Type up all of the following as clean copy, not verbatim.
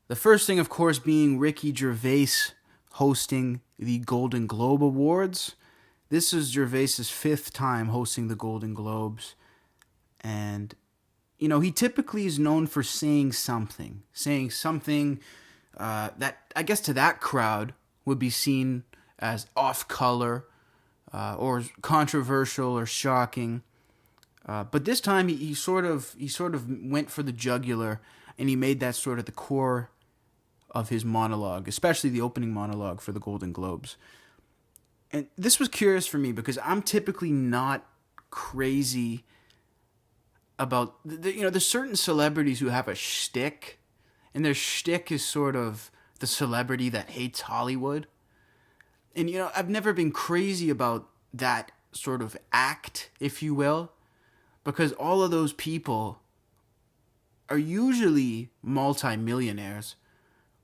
The first thing, of course, being Ricky Gervais hosting the Golden Globe Awards. This is Gervais's fifth time hosting the Golden Globes. And, he typically is known for saying something that, I guess, to that crowd would be seen as off color or controversial or shocking. But this time he sort of went for the jugular, and he made that sort of the core of his monologue, especially the opening monologue for the Golden Globes. And this was curious for me because I'm typically not crazy about there's certain celebrities who have a shtick, and their shtick is sort of the celebrity that hates Hollywood. And I've never been crazy about that sort of act, if you will, because all of those people are usually multimillionaires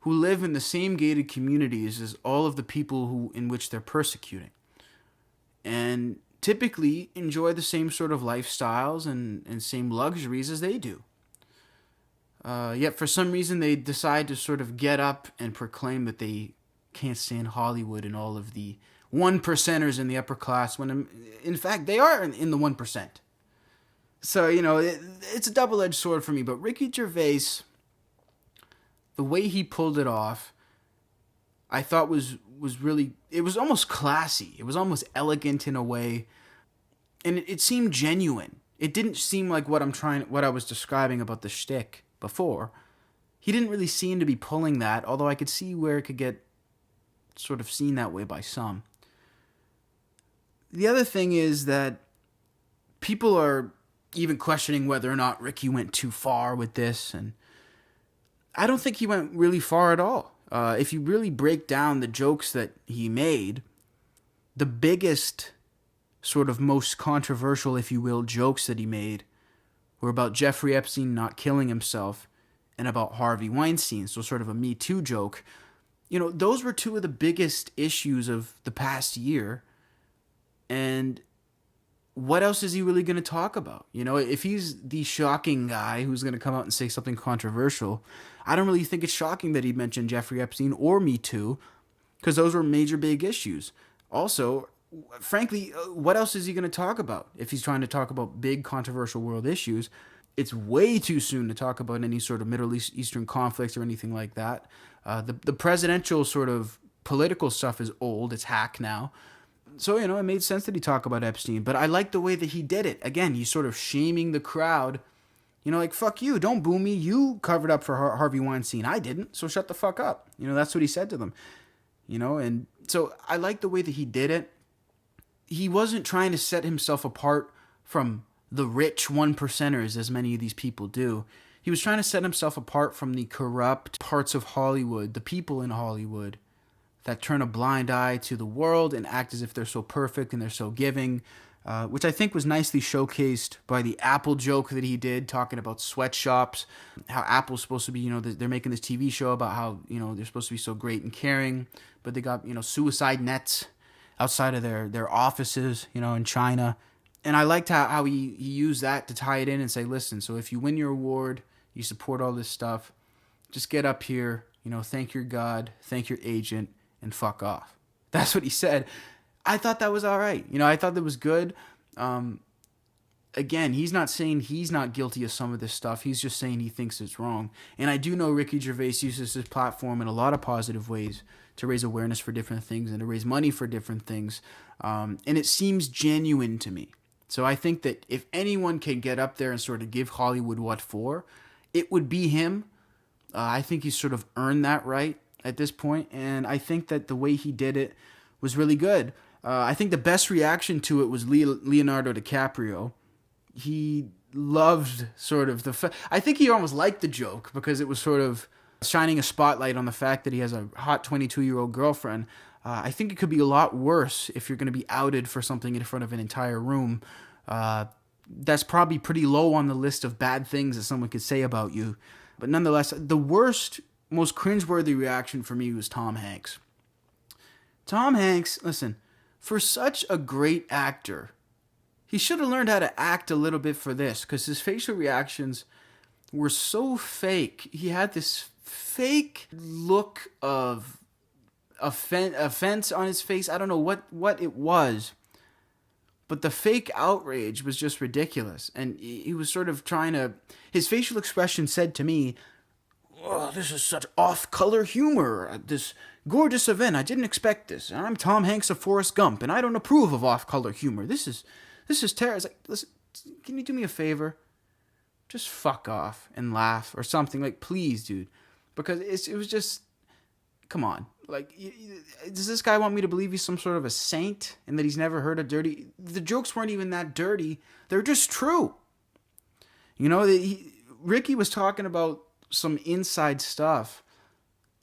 who live in the same gated communities as all of the people in which they're persecuting, and typically enjoy the same sort of lifestyles and same luxuries as they do. Yet for some reason they decide to sort of get up and proclaim that they can't stand Hollywood and all of the one percenters in the upper class, when in fact they are in the 1%. So, it's a double-edged sword for me. But Ricky Gervais, the way he pulled it off, I thought was really, it was almost classy. It was almost elegant in a way. And it seemed genuine. It didn't seem like what I was describing about the shtick before. He didn't really seem to be pulling that, although I could see where it could get sort of seen that way by some. The other thing is that people are even questioning whether or not Ricky went too far with this, and I don't think he went really far at all. If you really break down the jokes that he made, the biggest, sort of most controversial, if you will, jokes that he made were about Jeffrey Epstein not killing himself and about Harvey Weinstein, so sort of a Me Too joke. Those were two of the biggest issues of the past year, and what else is he really going to talk about? If he's the shocking guy who's going to come out and say something controversial, I don't really think it's shocking that he mentioned Jeffrey Epstein or Me Too, because those were major big issues. Also, frankly, what else is he going to talk about if he's trying to talk about big controversial world issues? It's way too soon to talk about any sort of Middle Eastern conflicts or anything like that. The presidential sort of political stuff is old. It's hack now. So, it made sense that he talk about Epstein, but I like the way that he did it. Again, he's sort of shaming the crowd. Like, fuck you, don't boo me. You covered up for Harvey Weinstein. I didn't, so shut the fuck up. That's what he said to them. And so I like the way that he did it. He wasn't trying to set himself apart from the rich one percenters, as many of these people do. He was trying to set himself apart from the corrupt parts of Hollywood, the people in Hollywood that turn a blind eye to the world and act as if they're so perfect and they're so giving, which I think was nicely showcased by the Apple joke that he did, talking about sweatshops, how Apple's supposed to be, they're making this TV show about how, they're supposed to be so great and caring, but they got, suicide nets outside of their offices, in China. And I liked how he used that to tie it in and say, listen, so if you win your award, you support all this stuff, just get up here, thank your God, thank your agent, and fuck off. That's what he said. I thought that was all right. I thought that was good. Again, he's not saying he's not guilty of some of this stuff. He's just saying he thinks it's wrong. And I do know Ricky Gervais uses his platform in a lot of positive ways to raise awareness for different things and to raise money for different things. And it seems genuine to me. So I think that if anyone can get up there and sort of give Hollywood what for, it would be him. I think he's sort of earned that right at this point, and I think that the way he did it was really good. I think the best reaction to it was Leonardo DiCaprio. He loved sort of I think he almost liked the joke because it was sort of shining a spotlight on the fact that he has a hot 22-year-old girlfriend. I think it could be a lot worse if you're going to be outed for something in front of an entire room. That's probably pretty low on the list of bad things that someone could say about you. But nonetheless, the worst, most cringeworthy reaction for me was Tom Hanks. Tom Hanks, listen, for such a great actor, he should have learned how to act a little bit for this, because his facial reactions were so fake. He had this fake look of offense on his face. I don't know what it was, but the fake outrage was just ridiculous. And he was sort of trying to, his facial expression said to me, "Oh, this is such off-color humor at this gorgeous event. I didn't expect this. I'm Tom Hanks of Forrest Gump, and I don't approve of off-color humor. This is terrible." It's like, listen, can you do me a favor? Just fuck off and laugh or something. Like, please, dude. Because it was just, come on. Like, does this guy want me to believe he's some sort of a saint and that he's never heard a dirty... The jokes weren't even that dirty. They're just true. You know, Ricky was talking about some inside stuff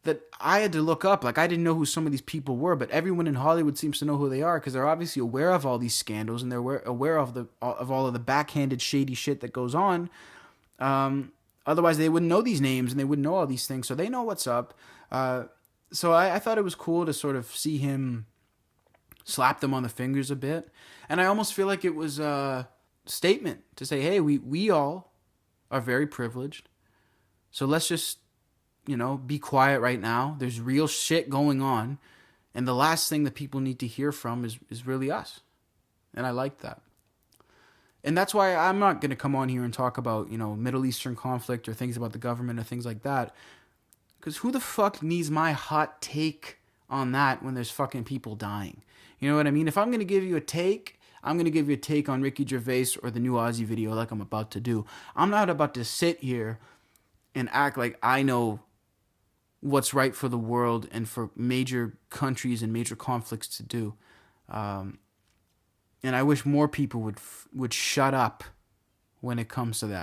that I had to look up. Like, I didn't know who some of these people were, but everyone in Hollywood seems to know who they are because they're obviously aware of all these scandals and they're aware of all of the backhanded shady shit that goes on. Otherwise, they wouldn't know these names and they wouldn't know all these things. So they know what's up. So I thought it was cool to sort of see him slap them on the fingers a bit. And I almost feel like it was a statement to say, hey, we all are very privileged. So let's just, be quiet right now. There's real shit going on. And the last thing that people need to hear from is really us. And I like that. And that's why I'm not going to come on here and talk about, Middle Eastern conflict or things about the government or things like that. Because who the fuck needs my hot take on that when there's fucking people dying? You know what I mean? If I'm going to give you a take, I'm going to give you a take on Ricky Gervais or the new Aussie video like I'm about to do. I'm not about to sit here and act like I know what's right for the world and for major countries and major conflicts to do. And I wish more people would shut up when it comes to that.